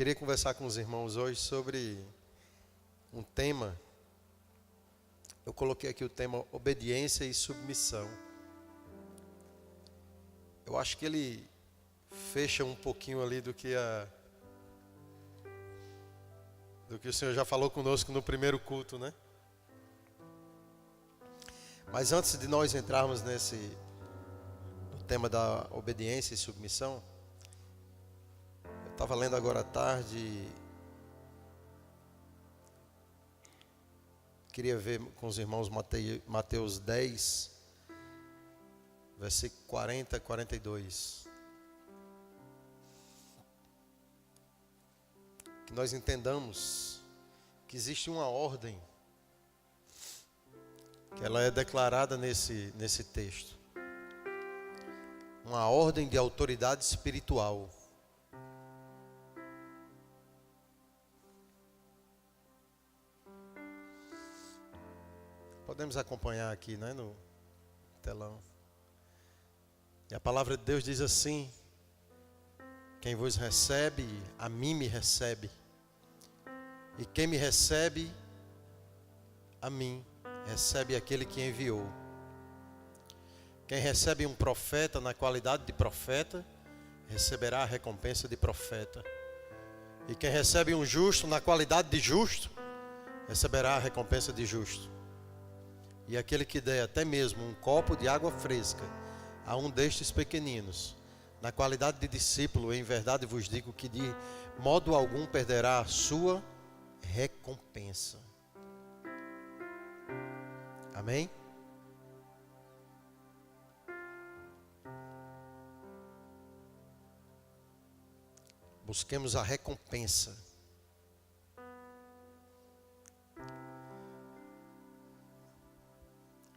queria conversar com os irmãos hoje sobre um tema. Eu coloquei aqui o tema obediência e submissão. Eu acho que ele fecha um pouquinho ali do que o Senhor já falou conosco no primeiro culto, né? Mas antes de nós entrarmos no tema da obediência e submissão, eu estava lendo agora à tarde, queria ver com os irmãos Mateus 10, versículo 40 e 42. Que nós entendamos que existe uma ordem, que ela é declarada nesse texto. Uma ordem de autoridade espiritual. Podemos acompanhar aqui, né, no telão. E a palavra de Deus diz assim: quem vos recebe, a mim me recebe. E quem me recebe, a mim, recebe aquele que enviou. Quem recebe um profeta na qualidade de profeta, receberá a recompensa de profeta. E quem recebe um justo na qualidade de justo, receberá a recompensa de justo. E aquele que der até mesmo um copo de água fresca a um destes pequeninos, na qualidade de discípulo, em verdade vos digo que de modo algum perderá a sua recompensa. Amém? Busquemos a recompensa.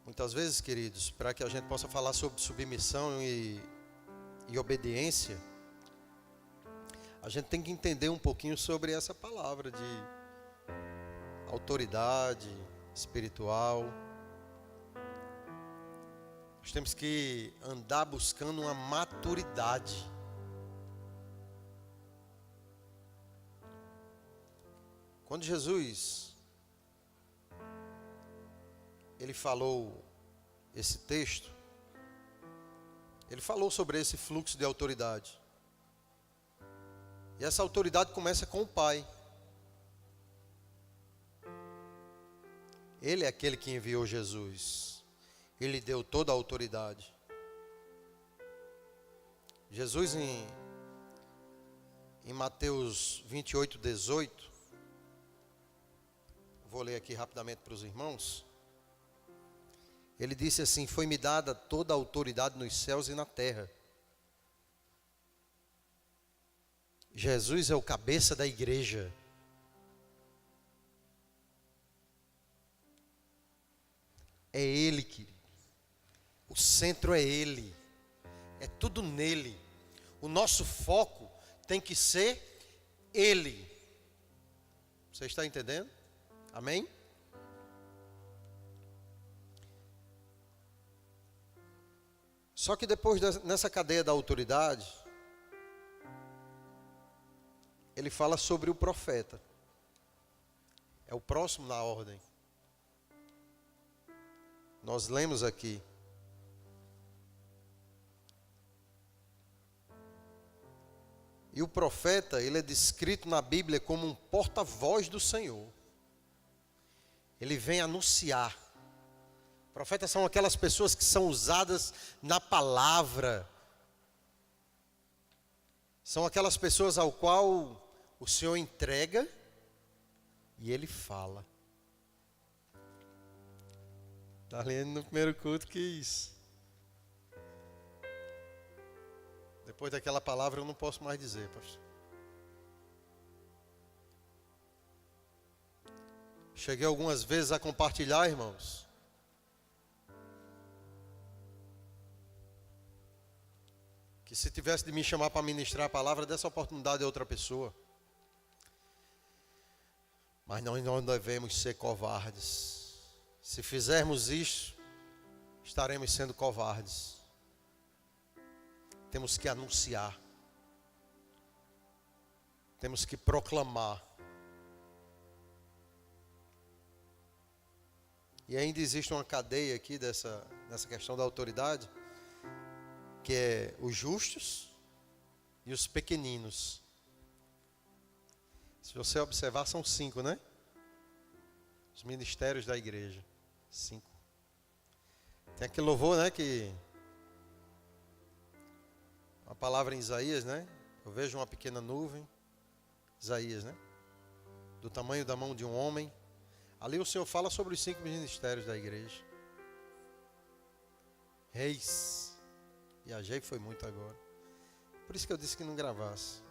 Muitas vezes, queridos, para que a gente possa falar sobre submissão e obediência, a gente tem que entender um pouquinho sobre essa palavra de autoridade espiritual. Nós temos que andar buscando uma maturidade. Quando Jesus ele falou esse texto, ele falou sobre esse fluxo de autoridade. E essa autoridade começa com o Pai. Ele é aquele que enviou Jesus. Ele deu toda a autoridade. Jesus em Mateus 28, 18, vou ler aqui rapidamente para os irmãos. Ele disse assim: foi-me dada toda a autoridade nos céus e na terra. Jesus é o cabeça da igreja. É Ele, querido. O centro é Ele. É tudo nele. O nosso foco tem que ser Ele. Você está entendendo? Amém? Só que depois nessa cadeia da autoridade, ele fala sobre o profeta. É o próximo na ordem. Nós lemos aqui. E o profeta, ele é descrito na Bíblia como um porta-voz do Senhor. Ele vem anunciar. Profetas são aquelas pessoas que são usadas na palavra. São aquelas pessoas ao qual o Senhor entrega e Ele fala. Está lendo no primeiro culto que isso. Depois daquela palavra eu não posso mais dizer, pastor. Cheguei algumas vezes a compartilhar, irmãos. Que se tivesse de me chamar para ministrar a palavra, dessa oportunidade a outra pessoa. Mas nós não devemos ser covardes. Se fizermos isso, estaremos sendo covardes. Temos que anunciar. temos que proclamar. E ainda existe uma cadeia aqui nessa questão da autoridade, que é os justos e os pequeninos. Se você observar, são 5, né? Os ministérios da igreja. 5. Tem aquele louvor, né? Que a palavra em Isaías, né? Eu vejo uma pequena nuvem. Isaías, né? Do tamanho da mão de um homem. Ali o Senhor fala sobre os 5 ministérios da igreja. Reis. Viajei foi muito agora. Por isso que eu disse que não gravasse.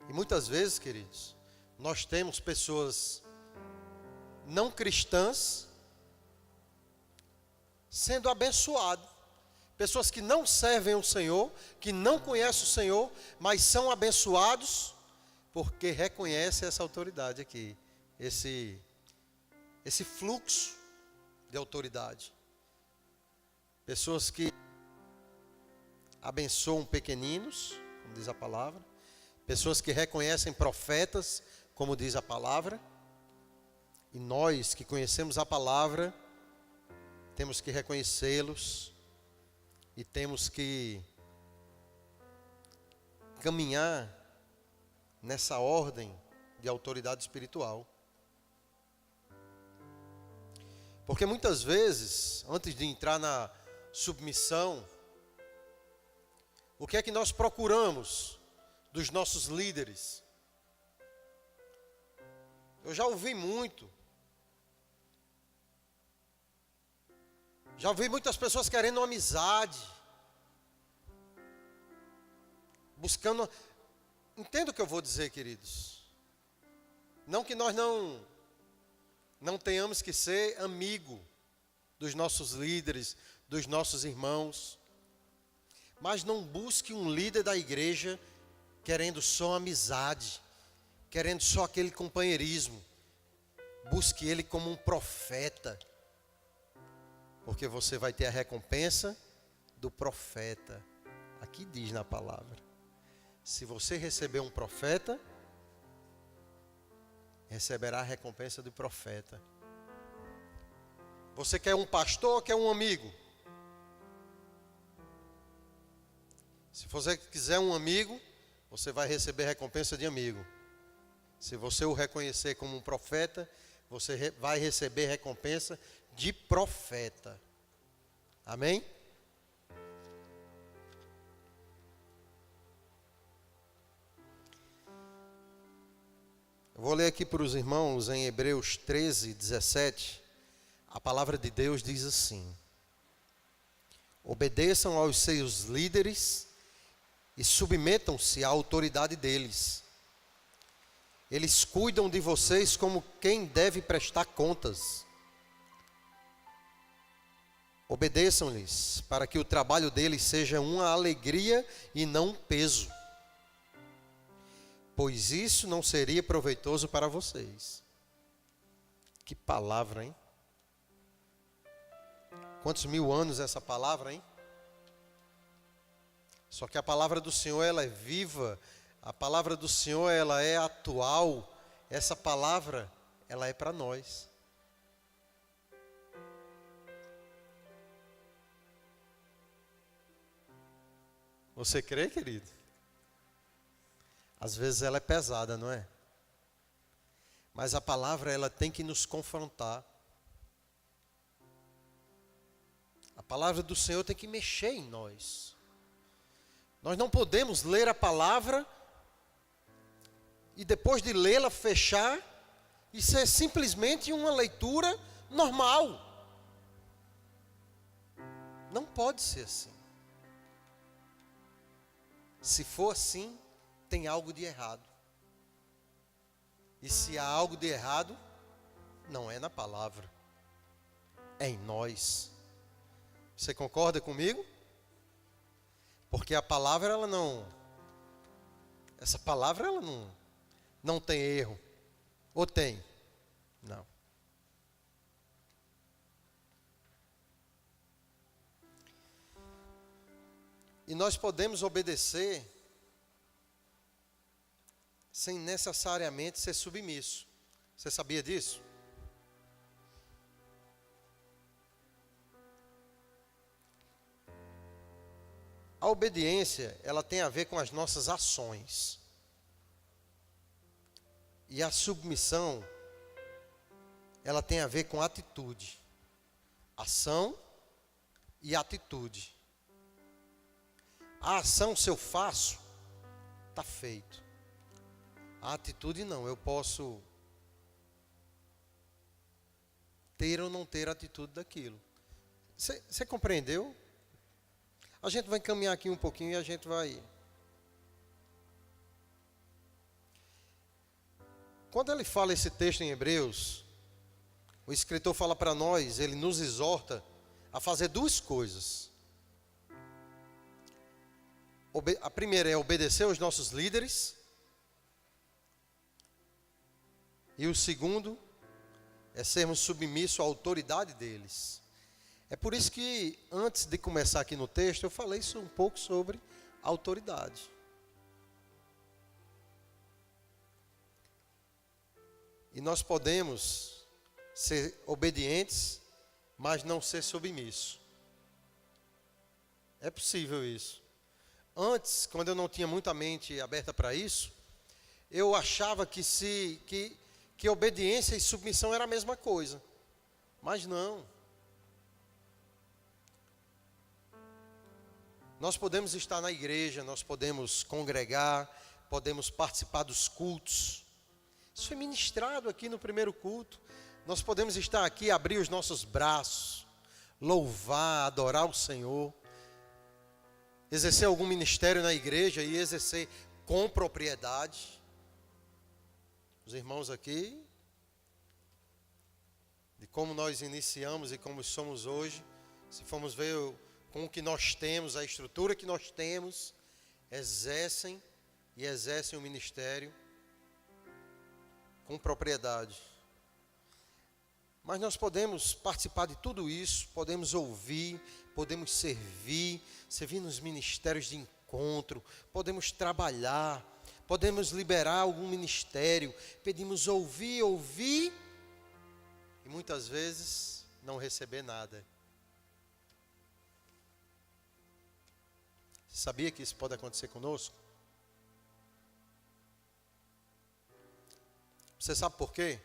E muitas vezes, queridos, nós temos pessoas não cristãs sendo abençoadas. Pessoas que não servem o Senhor, que não conhecem o Senhor, mas são abençoados porque reconhecem essa autoridade aqui. Esse fluxo de autoridade. Pessoas que abençoam pequeninos, como diz a palavra. Pessoas que reconhecem profetas, como diz a palavra. E nós que conhecemos a palavra, temos que reconhecê-los e temos que caminhar nessa ordem de autoridade espiritual. Porque muitas vezes, antes de entrar na submissão, o que é que nós procuramos dos nossos líderes? Eu já ouvi muito. Já ouvi muitas pessoas querendo uma amizade. Buscando. Entenda o que eu vou dizer, queridos. Não que nós não tenhamos que ser amigo dos nossos líderes, dos nossos irmãos. Mas não busque um líder da igreja querendo só amizade, querendo só aquele companheirismo. Busque ele como um profeta, porque você vai ter a recompensa do profeta. Aqui diz na palavra. Se você receber um profeta, receberá a recompensa do profeta. Você quer um pastor ou quer um amigo? Se você quiser um amigo, você vai receber recompensa de amigo. Se você o reconhecer como um profeta, você vai receber recompensa de profeta. Amém? Eu vou ler aqui para os irmãos em Hebreus 13, 17. A palavra de Deus diz assim: obedeçam aos seus líderes e submetam-se à autoridade deles. Eles cuidam de vocês como quem deve prestar contas. Obedeçam-lhes para que o trabalho deles seja uma alegria e não um peso, pois isso não seria proveitoso para vocês. Que palavra, hein? Quantos mil anos essa palavra, hein? Só que a palavra do Senhor, ela é viva. A palavra do Senhor, ela é atual. Essa palavra, ela é para nós. Você crê, querido? Às vezes ela é pesada, não é? Mas a palavra, ela tem que nos confrontar. A palavra do Senhor tem que mexer em nós. Nós não podemos ler a palavra e depois de lê-la fechar e ser simplesmente uma leitura normal. Não pode ser assim. Se for assim, tem algo de errado. E se há algo de errado, não é na palavra, é em nós. Você concorda comigo? Porque a palavra, essa palavra, ela não tem erro. Ou tem? Não. E nós podemos obedecer sem necessariamente ser submisso. Você sabia disso? A obediência, ela tem a ver com as nossas ações. E a submissão, ela tem a ver com atitude. Ação e atitude. A ação, se eu faço, está feito. A atitude não, eu posso ter ou não ter atitude daquilo. Você compreendeu? A gente vai caminhar aqui um pouquinho e a gente vai... Quando ele fala esse texto em Hebreus, o escritor fala para nós, ele nos exorta a fazer duas coisas. A primeira é obedecer aos nossos líderes. E o segundo é sermos submissos à autoridade deles. É por isso que, antes de começar aqui no texto, eu falei um pouco sobre autoridade. E nós podemos ser obedientes, mas não ser submissos. É possível isso. Antes, quando eu não tinha muita mente aberta para isso, eu achava que obediência e submissão era a mesma coisa. Mas não. Nós podemos estar na igreja, nós podemos congregar, podemos participar dos cultos. Isso foi ministrado aqui no primeiro culto. Nós podemos estar aqui, abrir os nossos braços, louvar, adorar o Senhor, exercer algum ministério na igreja e exercer com propriedade. Os irmãos aqui, de como nós iniciamos e como somos hoje, se formos ver com o que nós temos, a estrutura que nós temos, exercem o ministério com propriedade. Mas nós podemos participar de tudo isso, podemos ouvir, podemos servir nos ministérios de encontro, podemos trabalhar, podemos liberar algum ministério, pedimos ouvir, e muitas vezes não receber nada. Você sabia que isso pode acontecer conosco? Você sabe por quê?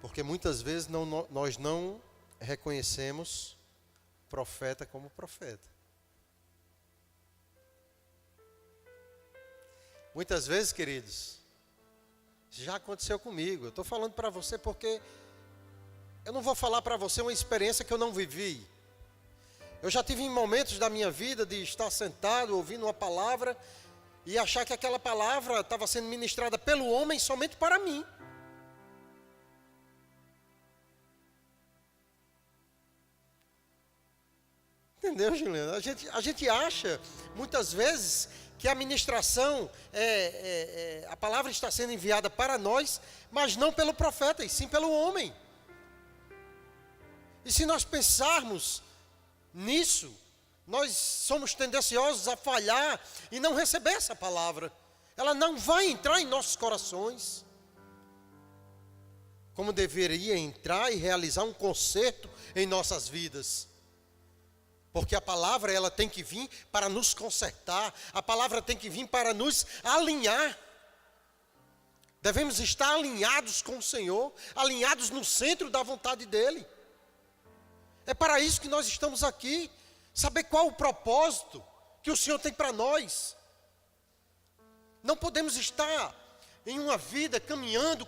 Porque muitas vezes nós não reconhecemos profeta como profeta. Muitas vezes, queridos, já aconteceu comigo. Eu estou falando para você porque eu não vou falar para você uma experiência que eu não vivi. Eu já tive em momentos da minha vida de estar sentado, ouvindo uma palavra e achar que aquela palavra estava sendo ministrada pelo homem somente para mim. Entendeu, Juliana? A gente acha, muitas vezes, que a ministração, a palavra está sendo enviada para nós, mas não pelo profeta, e sim pelo homem. E se nós pensarmos nisso, nós somos tendenciosos a falhar e não receber essa palavra. Ela não vai entrar em nossos corações, como deveria entrar e realizar um conserto em nossas vidas. Porque a palavra, ela tem que vir para nos consertar. A palavra tem que vir para nos alinhar. Devemos estar alinhados com o Senhor, alinhados no centro da vontade dEle. É para isso que nós estamos aqui. Saber qual o propósito que o Senhor tem para nós. Não podemos estar em uma vida caminhando,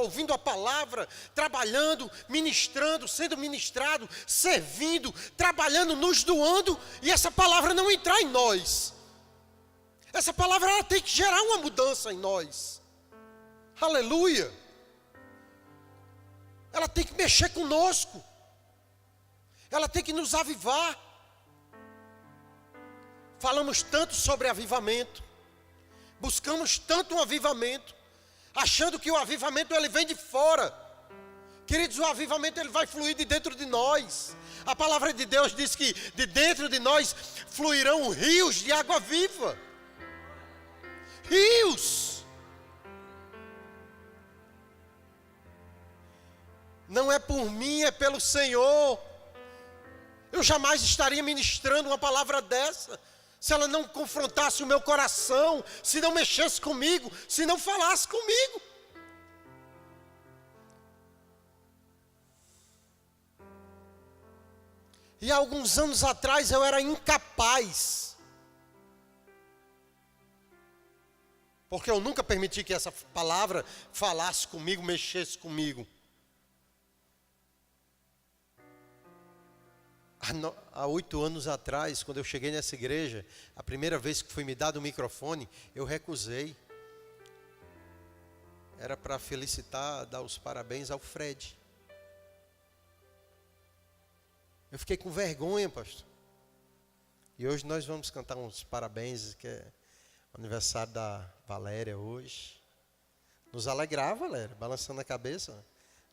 ouvindo a palavra, trabalhando, ministrando, sendo ministrado, servindo, trabalhando, nos doando, e essa palavra não entrar em nós. Essa palavra, ela tem que gerar uma mudança em nós. Aleluia! Ela tem que mexer conosco. Ela tem que nos avivar. Falamos tanto sobre avivamento. Buscamos tanto um avivamento, achando que o avivamento ele vem de fora. Queridos, o avivamento ele vai fluir de dentro de nós. A palavra de Deus diz que de dentro de nós fluirão rios de água viva. Rios. Não é por mim, é pelo Senhor. Eu jamais estaria ministrando uma palavra dessa se ela não confrontasse o meu coração, se não mexesse comigo, se não falasse comigo. E há alguns anos atrás eu era incapaz, porque eu nunca permiti que essa palavra falasse comigo, mexesse comigo. Há 8 anos atrás, quando eu cheguei nessa igreja, a primeira vez que foi me dado o microfone, eu recusei. Era para felicitar, dar os parabéns ao Fred. Eu fiquei com vergonha, pastor. E hoje nós vamos cantar uns parabéns, que é o aniversário da Valéria hoje. Nos alegrar, Valéria, balançando a cabeça.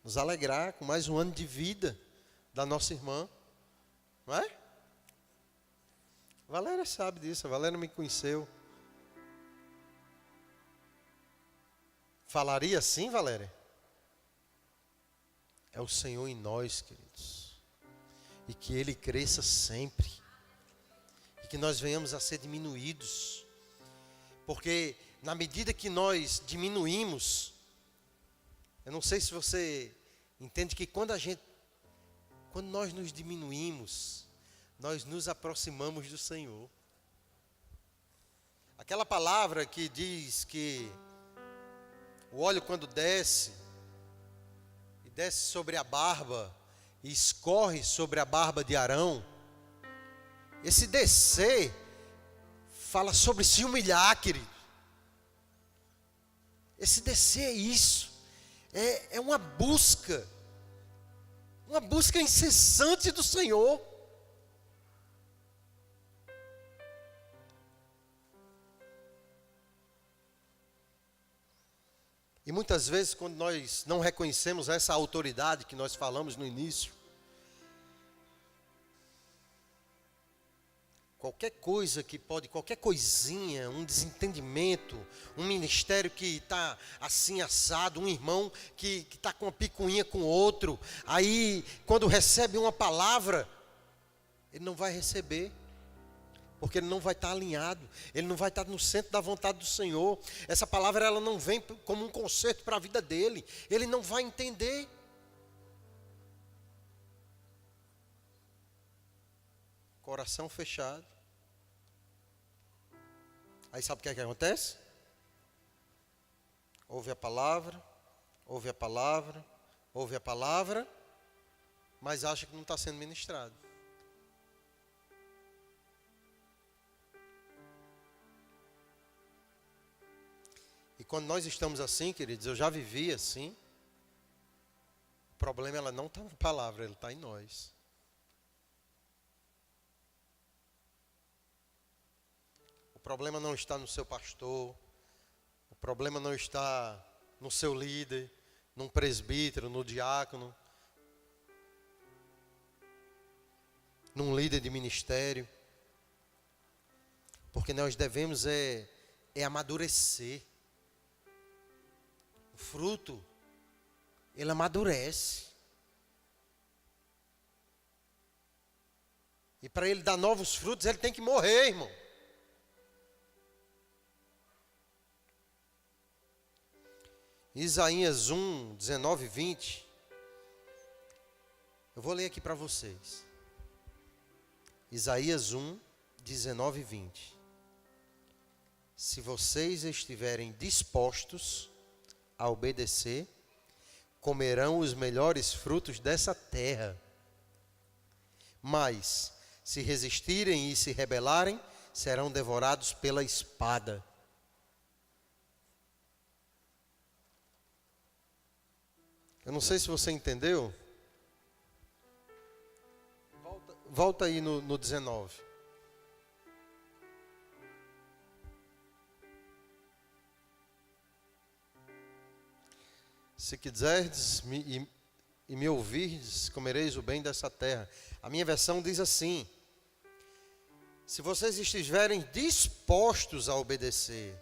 Nos alegrar com mais um ano de vida da nossa irmã. Não é? A Valéria sabe disso, a Valéria me conheceu. Falaria assim, Valéria? É o Senhor em nós, queridos. E que Ele cresça sempre. E que nós venhamos a ser diminuídos. Porque na medida que nós diminuímos, eu não sei se você entende que quando nós nos diminuímos, nós nos aproximamos do Senhor. Aquela palavra que diz que o óleo quando desce, e desce sobre a barba, e escorre sobre a barba de Arão, esse descer, fala sobre se humilhar, querido. Esse descer é isso, é uma busca incessante do Senhor. E muitas vezes, quando nós não reconhecemos essa autoridade que nós falamos no início, qualquer coisa que pode, qualquer coisinha, um desentendimento, um ministério que está assim assado, um irmão que está com uma picuinha com outro, aí quando recebe uma palavra, ele não vai receber, porque ele não vai estar alinhado, ele não vai estar no centro da vontade do Senhor. Essa palavra ela não vem como um conserto para a vida dele, ele não vai entender. Coração fechado. Aí sabe o que é que acontece? Ouve a palavra, ouve a palavra, ouve a palavra, mas acha que não está sendo ministrado. E quando nós estamos assim, queridos, eu já vivi assim, o problema ela não está na palavra, ele está em nós. O problema não está no seu pastor, o problema não está no seu líder, num presbítero, no diácono, num líder de ministério, porque nós devemos amadurecer. O fruto, ele amadurece. E para ele dar novos frutos, ele tem que morrer, irmão. Isaías 1, 19 e 20. Eu vou ler aqui para vocês. Isaías 1, 19 e 20. Se vocês estiverem dispostos a obedecer, comerão os melhores frutos dessa terra. Mas, se resistirem e se rebelarem, serão devorados pela espada. Eu não sei se você entendeu. Volta aí no 19. Se quiserdes e me ouvirdes, comereis o bem dessa terra. A minha versão diz assim: se vocês estiverem dispostos a obedecer,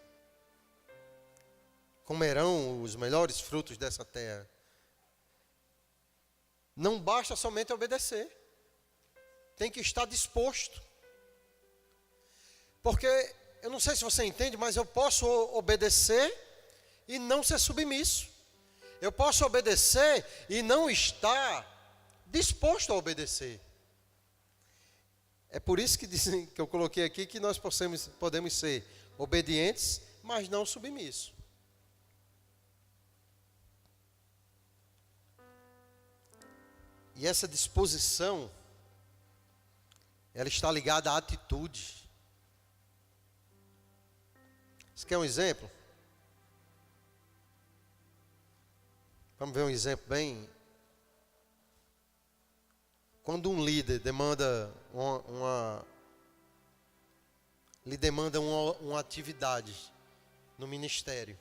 comerão os melhores frutos dessa terra. Não basta somente obedecer, tem que estar disposto. Porque, eu não sei se você entende, mas eu posso obedecer e não ser submisso. Eu posso obedecer e não estar disposto a obedecer. É por isso que dizem, que eu coloquei aqui, que nós podemos ser obedientes, mas não submissos. E essa disposição, ela está ligada à atitude. Você quer um exemplo? Vamos ver um exemplo bem. Quando um líder lhe demanda uma atividade no ministério,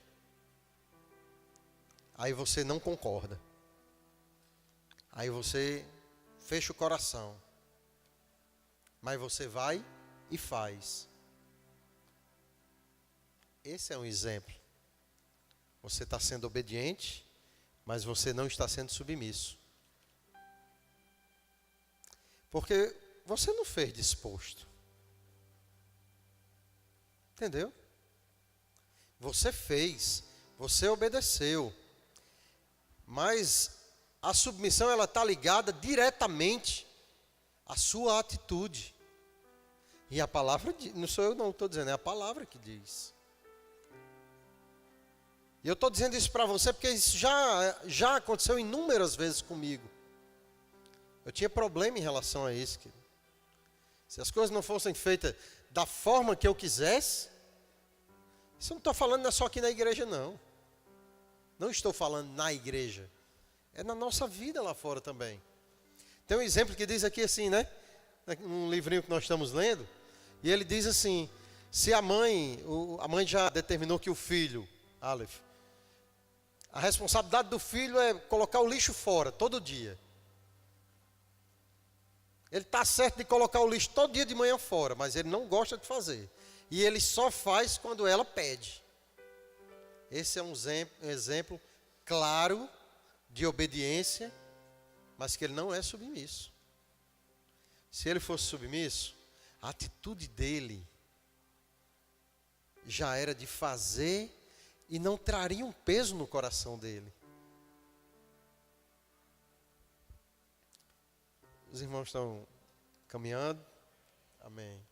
aí você não concorda. Aí você fecha o coração. Mas você vai e faz. Esse é um exemplo. Você está sendo obediente, mas você não está sendo submisso. Porque você não fez disposto. Entendeu? Você fez, você obedeceu. Mas a submissão, ela está ligada diretamente à sua atitude. E a palavra, não sou eu não estou dizendo, é a palavra que diz. E eu estou dizendo isso para você porque isso já aconteceu inúmeras vezes comigo. Eu tinha problema em relação a isso, querido. Se as coisas não fossem feitas da forma que eu quisesse, isso eu não estou falando não é só aqui na igreja, não. Não estou falando na igreja. É na nossa vida lá fora também. Tem um exemplo que diz aqui assim, né? Um livrinho que nós estamos lendo. E ele diz assim, se a mãe já determinou que o filho, Aleph, a responsabilidade do filho é colocar o lixo fora, todo dia. Ele está certo de colocar o lixo todo dia de manhã fora, mas ele não gosta de fazer. E ele só faz quando ela pede. Esse é um exemplo claro de obediência, mas que ele não é submisso. Se ele fosse submisso, a atitude dele já era de fazer e não traria um peso no coração dele. Os irmãos estão caminhando? Amém.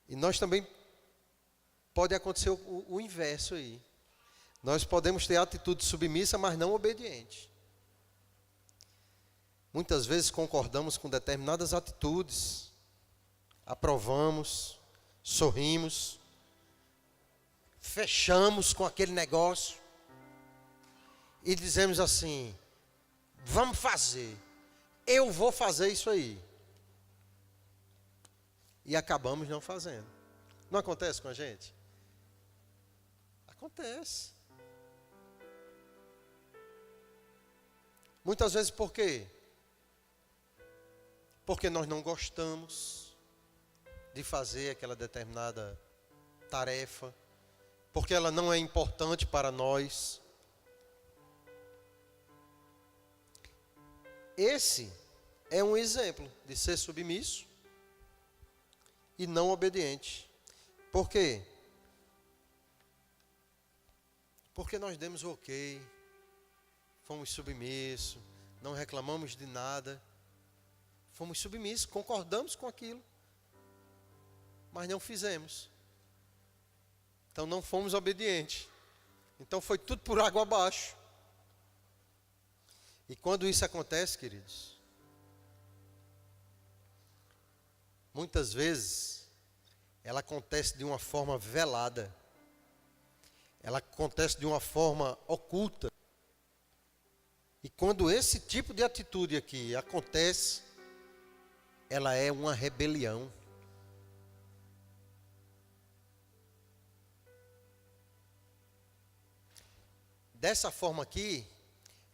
E nós também, pode acontecer o inverso aí. Nós podemos ter atitude submissa, mas não obediente. Muitas vezes concordamos com determinadas atitudes, aprovamos, sorrimos, fechamos com aquele negócio e dizemos assim, vamos fazer, eu vou fazer isso aí. E acabamos não fazendo. Não acontece com a gente? Acontece. Muitas vezes por quê? Porque nós não gostamos de fazer aquela determinada tarefa, porque ela não é importante para nós. Esse é um exemplo de ser submisso e não obediente. Por quê? Porque nós demos o ok, fomos submissos, não reclamamos de nada, fomos submissos, concordamos com aquilo, mas não fizemos. Então não fomos obedientes. Então foi tudo por água abaixo. E quando isso acontece, queridos, muitas vezes ela acontece de uma forma velada. Ela acontece de uma forma oculta. E quando esse tipo de atitude aqui acontece, ela é uma rebelião. Dessa forma aqui,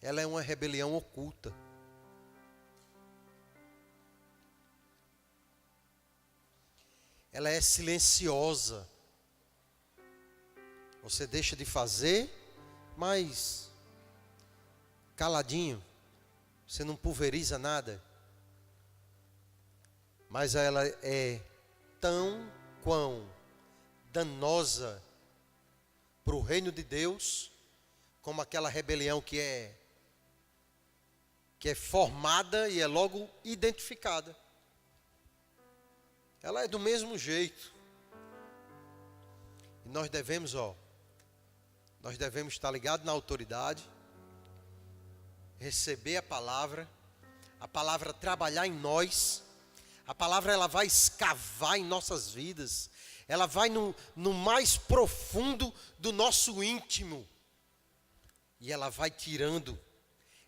ela é uma rebelião oculta. Ela é silenciosa. Você deixa de fazer, mas caladinho. Você não pulveriza nada. Mas ela é tão quão danosa para o reino de Deus, como aquela rebelião que é formada e é logo identificada. Ela é do mesmo jeito. E nós devemos estar ligados na autoridade, receber a palavra trabalhar em nós. A palavra ela vai escavar em nossas vidas. Ela vai no mais profundo do nosso íntimo. E ela vai tirando,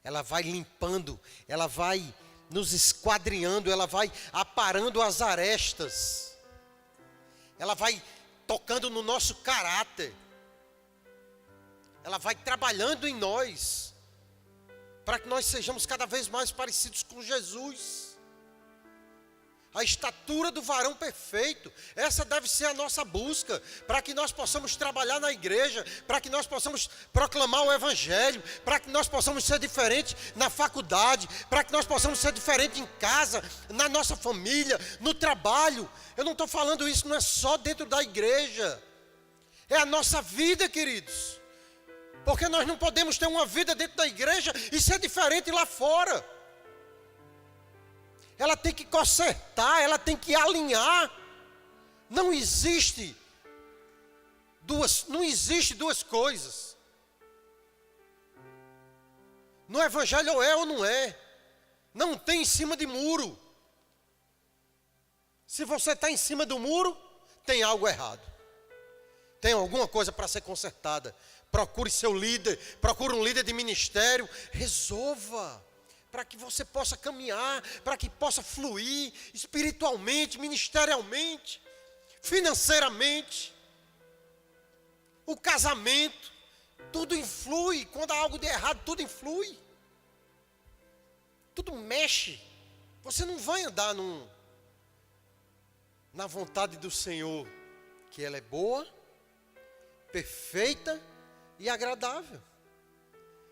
ela vai limpando, ela vai nos esquadrinhando, ela vai aparando as arestas. Ela vai tocando no nosso caráter. Ela vai trabalhando em nós, para que nós sejamos cada vez mais parecidos com Jesus. A estatura do varão perfeito, essa deve ser a nossa busca, para que nós possamos trabalhar na igreja, para que nós possamos proclamar o evangelho, para que nós possamos ser diferentes na faculdade, para que nós possamos ser diferentes em casa, na nossa família, no trabalho. Eu não estou falando isso, não é só dentro da igreja, é a nossa vida, queridos, porque nós não podemos ter uma vida dentro da igreja e ser diferente lá fora. Ela tem que consertar, ela tem que alinhar. Não existe duas coisas. No evangelho ou é ou não é. Não tem em cima de muro. Se você está em cima do muro, tem algo errado. Tem alguma coisa para ser consertada. Procure seu líder, procure um líder de ministério, resolva. Para que você possa caminhar, para que possa fluir espiritualmente, ministerialmente, financeiramente. O casamento, tudo influi. Quando há algo de errado, tudo influi. Tudo mexe. Você não vai andar na vontade do Senhor, que ela é boa, perfeita e agradável.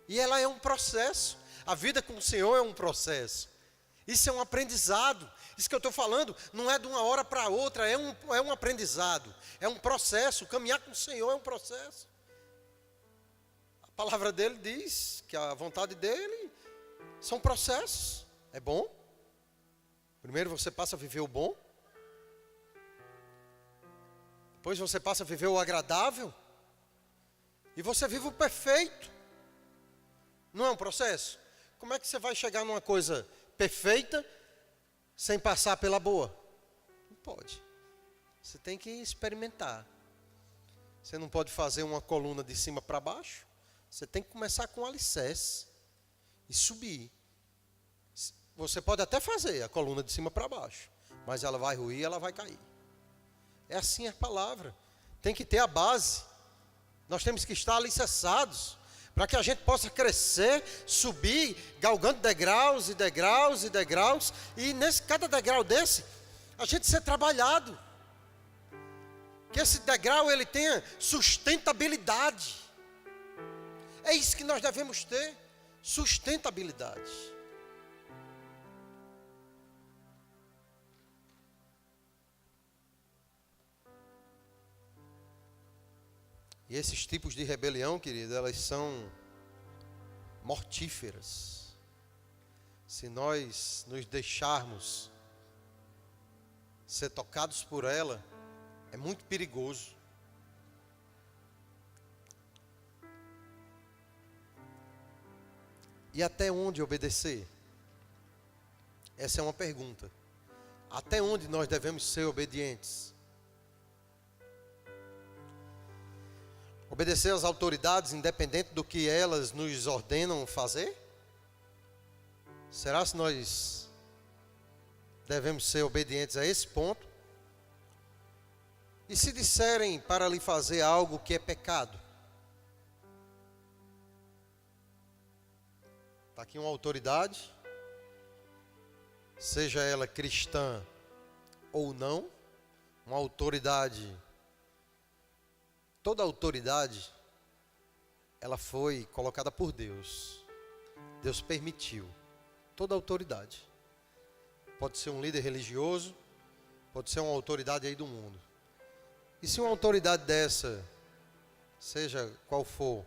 E ela é um processo. A vida com o Senhor é um processo. Isso é um aprendizado. Isso que eu estou falando não é de uma hora para outra, é um aprendizado. É um processo. Caminhar com o Senhor é um processo. A palavra dele diz que a vontade dele são processos. É bom. Primeiro você passa a viver o bom. Depois você passa a viver o agradável. E você vive o perfeito. Não é um processo? Como é que você vai chegar numa coisa perfeita sem passar pela boa? Não pode. Você tem que experimentar. Você não pode fazer uma coluna de cima para baixo. Você tem que começar com um alicerce e subir. Você pode até fazer a coluna de cima para baixo, mas ela vai ruir, ela vai cair. É assim a palavra. Tem que ter a base. Nós temos que estar alicerçados, para que a gente possa crescer, subir, galgando degraus e degraus e degraus, e nesse cada degrau desse, a gente ser trabalhado. Que esse degrau ele tenha sustentabilidade. É isso que nós devemos ter, sustentabilidade. E esses tipos de rebelião, querido, elas são mortíferas. Se nós nos deixarmos ser tocados por ela, é muito perigoso. E até onde obedecer? Essa é uma pergunta. Até onde nós devemos ser obedientes? Obedecer às autoridades, independente do que elas nos ordenam fazer? Será que nós devemos ser obedientes a esse ponto? E se disserem para lhe fazer algo que é pecado? Está aqui uma autoridade, seja ela cristã ou não, uma autoridade. Toda autoridade, ela foi colocada por Deus. Deus permitiu. Toda autoridade. Pode ser um líder religioso, pode ser uma autoridade aí do mundo. E se uma autoridade dessa, seja qual for,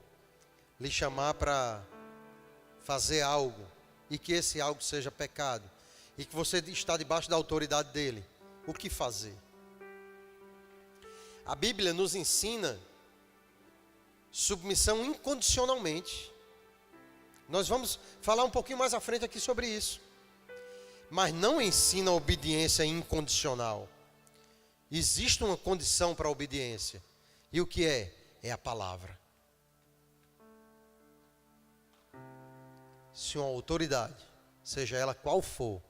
lhe chamar para fazer algo, e que esse algo seja pecado, e que você está debaixo da autoridade dele, o que fazer? A Bíblia nos ensina submissão incondicionalmente. Nós vamos falar um pouquinho mais à frente aqui sobre isso. Mas não ensina a obediência incondicional. Existe uma condição para a obediência. E o que é? É a palavra. Se uma autoridade, seja ela qual for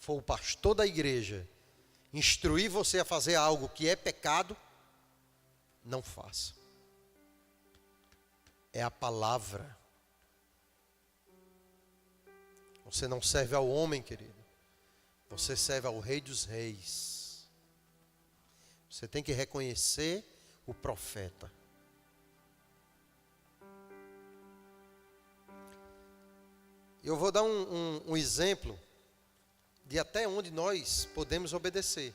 o pastor da igreja, instruir você a fazer algo que é pecado, não faça. É a palavra. Você não serve ao homem, querido. Você serve ao Rei dos Reis. Você tem que reconhecer o profeta. Eu vou dar um exemplo de até onde nós podemos obedecer.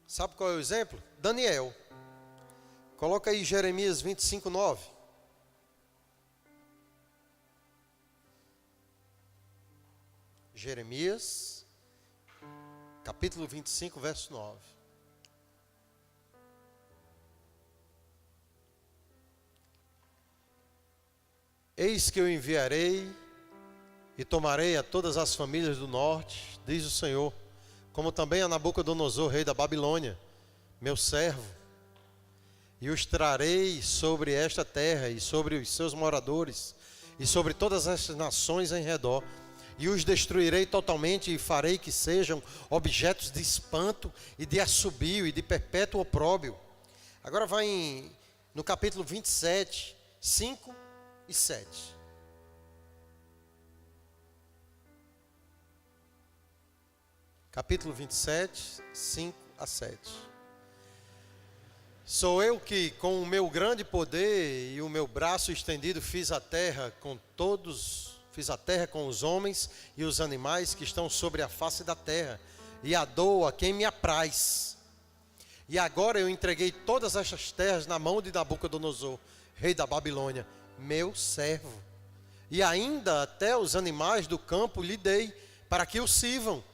Sabe qual é o exemplo? Daniel. Coloca aí Jeremias 25, 9. Jeremias, capítulo 25, verso 9. Eis que eu enviarei e tomarei a todas as famílias do norte, diz o Senhor, como também a Nabucodonosor, rei da Babilônia, meu servo, e os trarei sobre esta terra e sobre os seus moradores e sobre todas estas nações em redor, e os destruirei totalmente e farei que sejam objetos de espanto e de assobio e de perpétuo opróbrio. Agora vai no capítulo 27, 5 e 7. Capítulo 27, 5 a 7. Sou eu que com o meu grande poder e o meu braço estendido fiz a terra com os homens e os animais que estão sobre a face da terra, e a dou a quem me apraz. E agora eu entreguei todas estas terras na mão de Nabucodonosor, rei da Babilônia, meu servo, e ainda até os animais do campo lhe dei, para que o sirvam.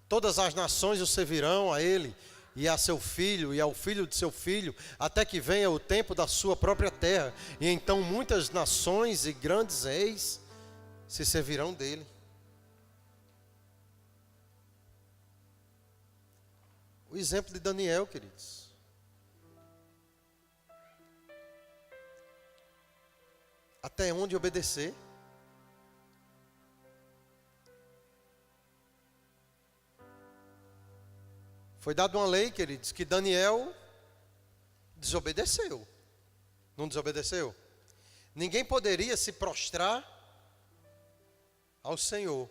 Todas as nações o servirão a ele, e a seu filho, e ao filho de seu filho, até que venha o tempo da sua própria terra, e então muitas nações e grandes reis se servirão dele. O exemplo de Daniel, queridos. Até onde obedecer? Foi dada uma lei, queridos, que Daniel desobedeceu. Não desobedeceu? Ninguém poderia se prostrar ao Senhor.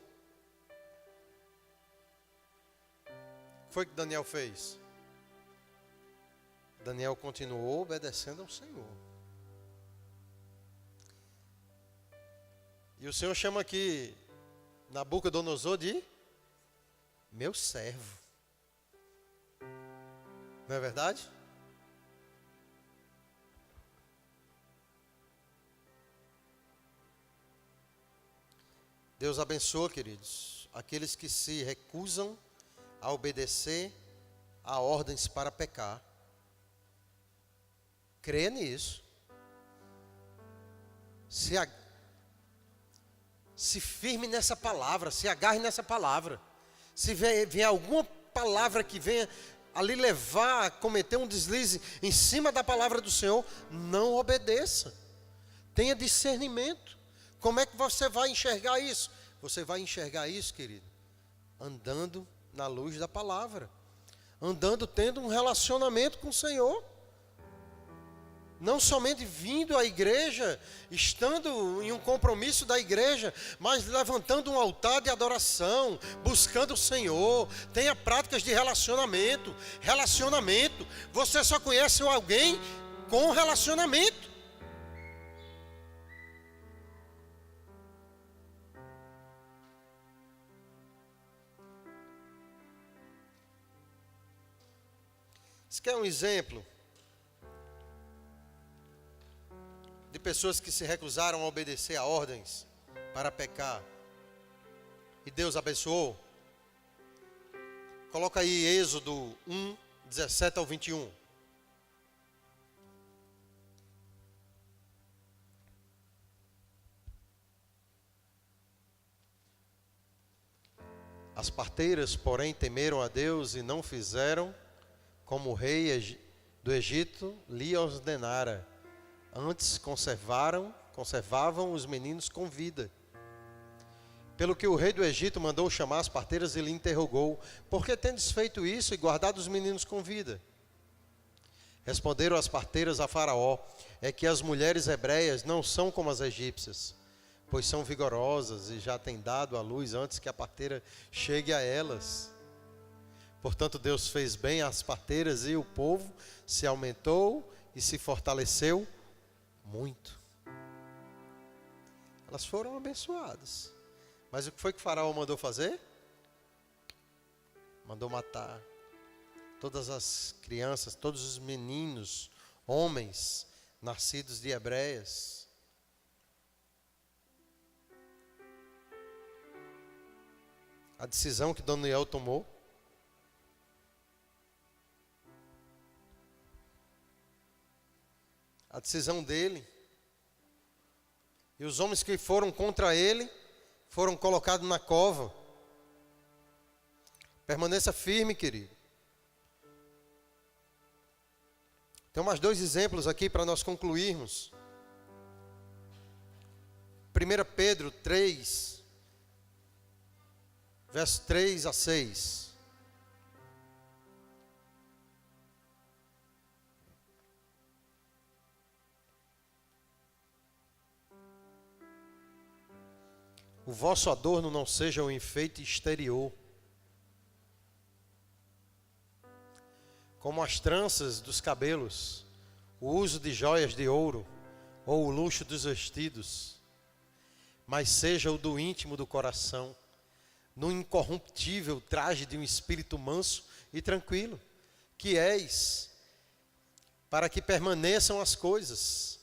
O que foi que Daniel fez? Daniel continuou obedecendo ao Senhor. E o Senhor chama aqui Nabucodonosor de meu servo. Não é verdade? Deus abençoa, queridos, aqueles que se recusam a obedecer a ordens para pecar. Crê nisso. Se firme nessa palavra, se agarre nessa palavra. Se vier alguma palavra que venha ali levar a cometer um deslize em cima da palavra do Senhor, não obedeça. Tenha discernimento. Como é que você vai enxergar isso? Você vai enxergar isso, querido, andando na luz da palavra, andando tendo um relacionamento com o Senhor. não somente vindo à igreja, estando em um compromisso da igreja, mas levantando um altar de adoração, buscando o Senhor. Tenha práticas de relacionamento. Relacionamento, você só conhece alguém com relacionamento. Isso quer um exemplo de pessoas que se recusaram a obedecer a ordens para pecar e Deus abençoou? Coloca aí Êxodo 1, 17 ao 21. As parteiras, porém, temeram a Deus e não fizeram como o rei do Egito lhe ordenara. Antes conservavam os meninos com vida. Pelo que o rei do Egito mandou chamar as parteiras e lhe interrogou: por que tendes feito isso e guardado os meninos com vida? Responderam as parteiras a Faraó: é que as mulheres hebreias não são como as egípcias, pois são vigorosas e já têm dado à luz antes que a parteira chegue a elas. Portanto, Deus fez bem às parteiras e o povo se aumentou e se fortaleceu muito. Elas foram abençoadas. Mas o que foi que o Faraó mandou fazer? Mandou matar todas as crianças, todos os meninos, homens, nascidos de hebreias. A decisão que Daniel tomou, a decisão dele, e os homens que foram contra ele foram colocados na cova. Permaneça firme, querido. Tem mais 2 exemplos aqui para nós concluirmos. 1 Pedro 3, verso 3 a 6. O vosso adorno não seja um enfeite exterior, como as tranças dos cabelos, o uso de joias de ouro, ou o luxo dos vestidos, mas seja o do íntimo do coração, no incorruptível traje de um espírito manso e tranquilo, que és, para que permaneçam as coisas.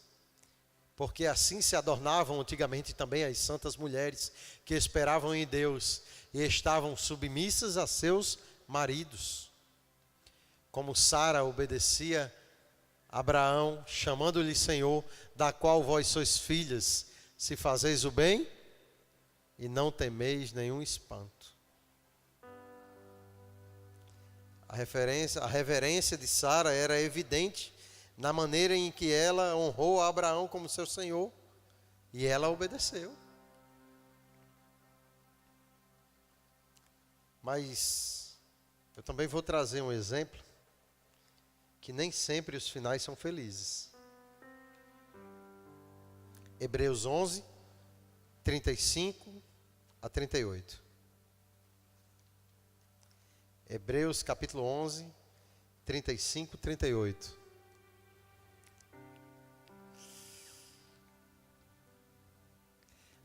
Porque assim se adornavam antigamente também as santas mulheres que esperavam em Deus e estavam submissas a seus maridos. Como Sara obedecia a Abraão, chamando-lhe Senhor, da qual vós sois filhas, se fazeis o bem e não temeis nenhum espanto. A reverência de Sara era evidente na maneira em que ela honrou a Abraão como seu Senhor, e ela obedeceu. Mas eu também vou trazer um exemplo que nem sempre os finais são felizes. Hebreus 11, 35 a 38. Hebreus capítulo 11, 35 e 38.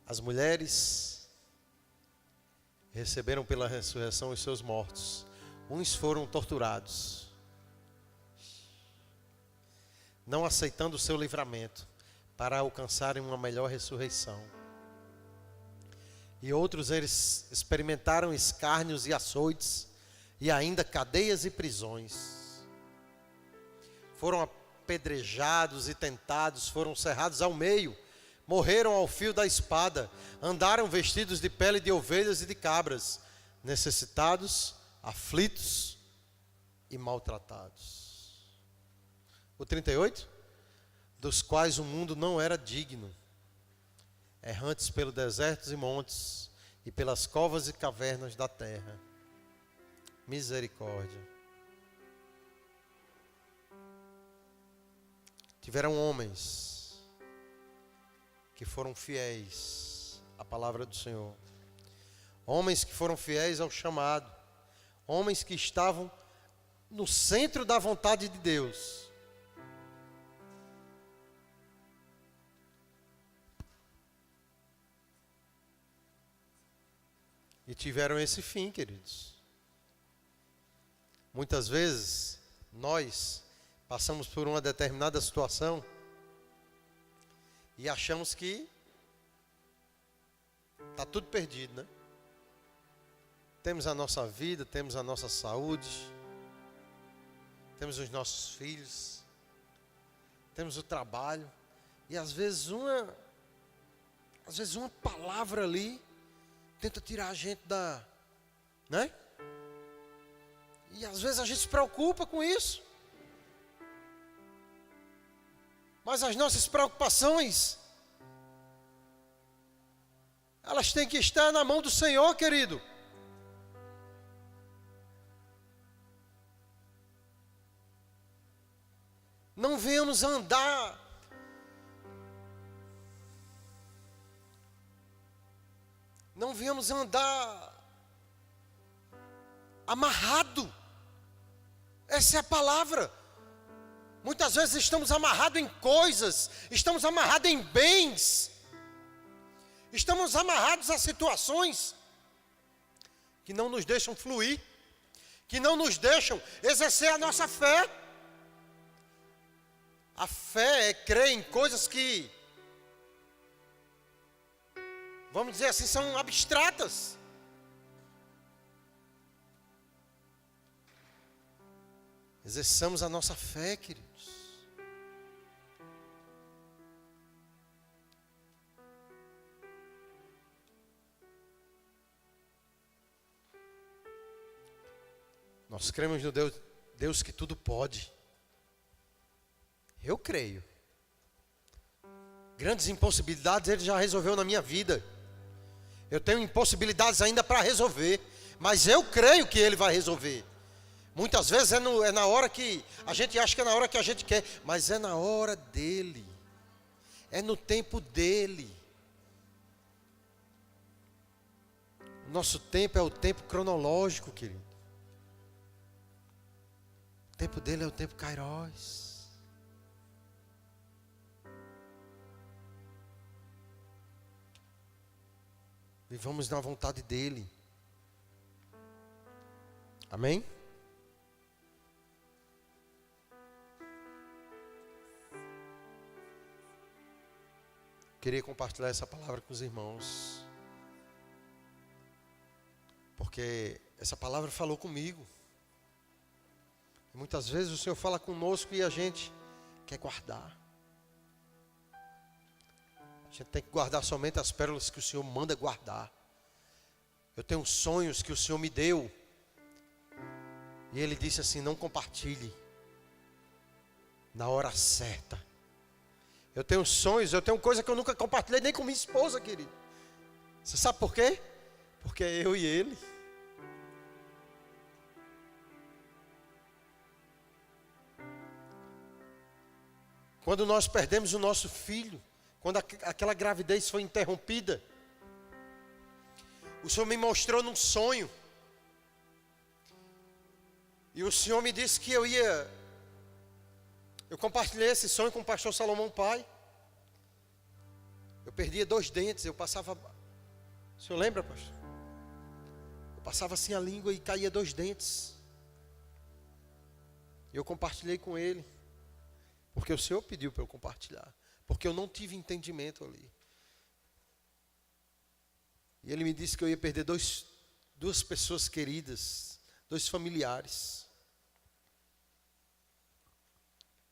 As mulheres receberam pela ressurreição os seus mortos. Uns foram torturados, não aceitando o seu livramento, para alcançarem uma melhor ressurreição. E outros, eles experimentaram escárnios e açoites, e ainda cadeias e prisões. Foram apedrejados e tentados, foram cerrados ao meio, morreram ao fio da espada, andaram vestidos de pele de ovelhas e de cabras, necessitados, aflitos e maltratados. O 38? Dos quais o mundo não era digno, errantes pelos desertos e montes, e pelas covas e cavernas da terra. Misericórdia. Tiveram homens que foram fiéis à palavra do Senhor. Homens que foram fiéis ao chamado. Homens que estavam no centro da vontade de Deus. E tiveram esse fim, queridos. Muitas vezes, nós passamos por uma determinada situação e achamos que está tudo perdido, né? Temos a nossa vida, temos a nossa saúde, temos os nossos filhos, temos o trabalho, e às vezes uma palavra ali tenta tirar a gente da, né? E às vezes a gente se preocupa com isso. Mas as nossas preocupações, elas têm que estar na mão do Senhor, querido. Não venhamos andar amarrado. Essa é a palavra. Muitas vezes estamos amarrados em coisas, estamos amarrados em bens, estamos amarrados a situações que não nos deixam fluir, que não nos deixam exercer a nossa fé. A fé é crer em coisas que, vamos dizer assim, são abstratas. Exerçamos a nossa fé, queridos. Nós cremos no Deus que tudo pode. Eu creio. Grandes impossibilidades Ele já resolveu na minha vida. Eu tenho impossibilidades ainda para resolver, mas eu creio que Ele vai resolver. Muitas vezes é na hora que a gente acha que é na hora que a gente quer, mas é na hora dEle. É no tempo dEle. O nosso tempo é o tempo cronológico, querido. O tempo dEle é o tempo Kairos. Vivamos na vontade dEle. Amém? Queria compartilhar essa palavra com os irmãos, porque essa palavra falou comigo. Muitas vezes o Senhor fala conosco e a gente quer guardar. A gente tem que guardar somente as pérolas que o Senhor manda guardar. Eu tenho sonhos que o Senhor me deu, e Ele disse assim: não compartilhe na hora certa. Eu tenho sonhos, eu tenho coisa que eu nunca compartilhei nem com minha esposa, querido. Você sabe por quê? Porque é eu e Ele. Quando nós perdemos o nosso filho, quando aquela gravidez foi interrompida, o Senhor me mostrou num sonho. E o Senhor me disse que eu compartilhei esse sonho com o pastor Salomão Pai. Eu perdia 2 dentes, eu passava... O senhor lembra, pastor? Eu passava assim a língua e caía 2 dentes. E eu compartilhei com ele. Porque o Senhor pediu para eu compartilhar. Porque eu não tive entendimento ali. E ele me disse que eu ia perder 2 pessoas queridas, 2 familiares.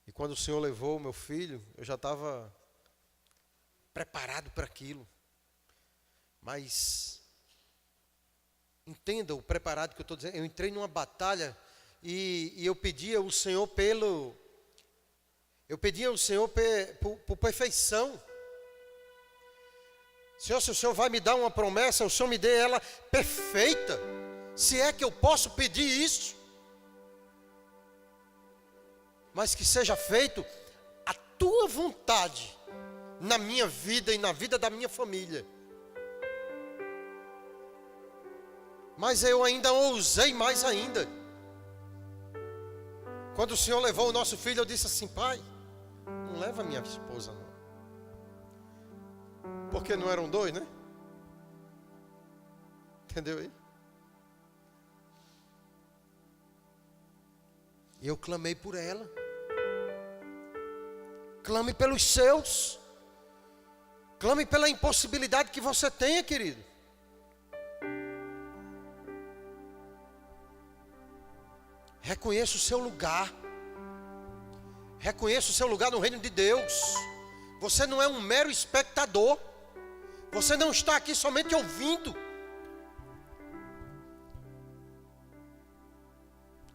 E quando o Senhor levou o meu filho, eu já estava preparado para aquilo. Mas entenda o preparado que eu estou dizendo. Eu entrei numa batalha e eu pedia ao Senhor por perfeição. Senhor, se o Senhor vai me dar uma promessa, o Senhor me dê ela perfeita. Se é que eu posso pedir isso. Mas que seja feito a tua vontade na minha vida e na vida da minha família. Mas eu ainda ousei mais ainda. Quando o Senhor levou o nosso filho, eu disse assim: pai, não leva minha esposa não. Porque não eram dois, né? Entendeu aí? E eu clamei por ela. Clame pelos seus. Clame pela impossibilidade que você tenha, querido. Reconheça o seu lugar. Reconheça o seu lugar no reino de Deus. Você não é um mero espectador. Você não está aqui somente ouvindo.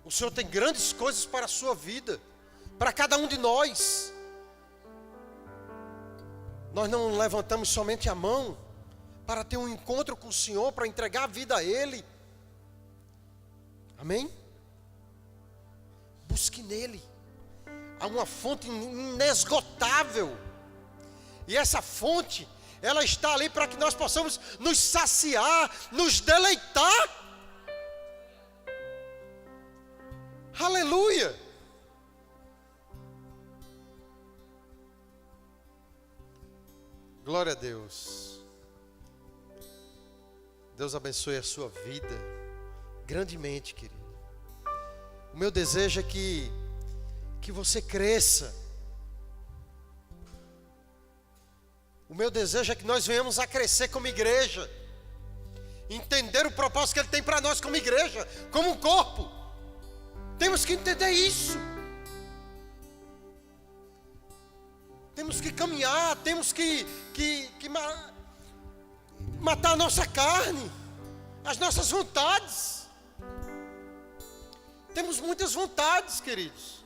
O Senhor tem grandes coisas para a sua vida, para cada um de nós. Nós não levantamos somente a mão para ter um encontro com o Senhor, para entregar a vida a Ele. Amém? Busque nele. Há uma fonte inesgotável. E essa fonte, ela está ali para que nós possamos nos saciar, nos deleitar. Aleluia! Glória a Deus. Deus abençoe a sua vida grandemente, querido. O meu desejo é que você cresça. O meu desejo é que nós venhamos a crescer como igreja. Entender o propósito que Ele tem para nós como igreja, como um corpo. Temos que entender isso. Temos que caminhar, temos que matar a nossa carne, as nossas vontades. Temos muitas vontades, queridos.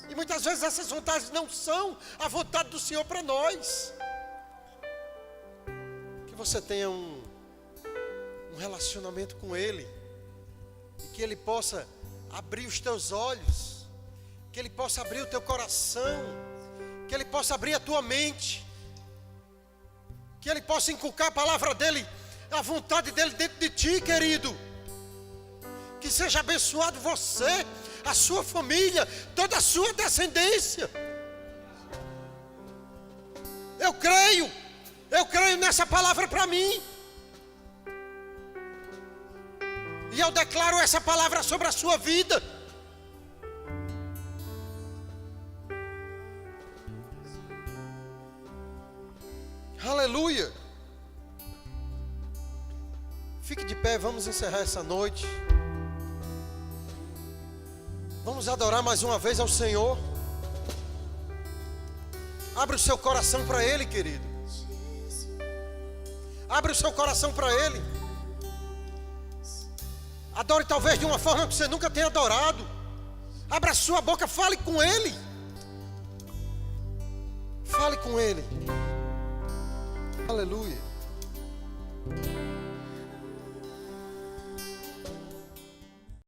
E muitas vezes essas vontades não são a vontade do Senhor para nós. Que você tenha um relacionamento com Ele. E que Ele possa abrir os teus olhos. Que Ele possa abrir o teu coração. Que Ele possa abrir a tua mente. Que Ele possa inculcar a palavra dEle, a vontade dEle dentro de ti, querido. Que seja abençoado você, a sua família, toda a sua descendência. Eu creio nessa palavra para mim. E eu declaro essa palavra sobre a sua vida. Aleluia. Fique de pé, vamos encerrar essa noite. Vamos adorar mais uma vez ao Senhor. Abre o seu coração para Ele, querido. Abre o seu coração para Ele. Adore talvez de uma forma que você nunca tenha adorado. Abra a sua boca, fale com Ele. Fale com Ele. Aleluia.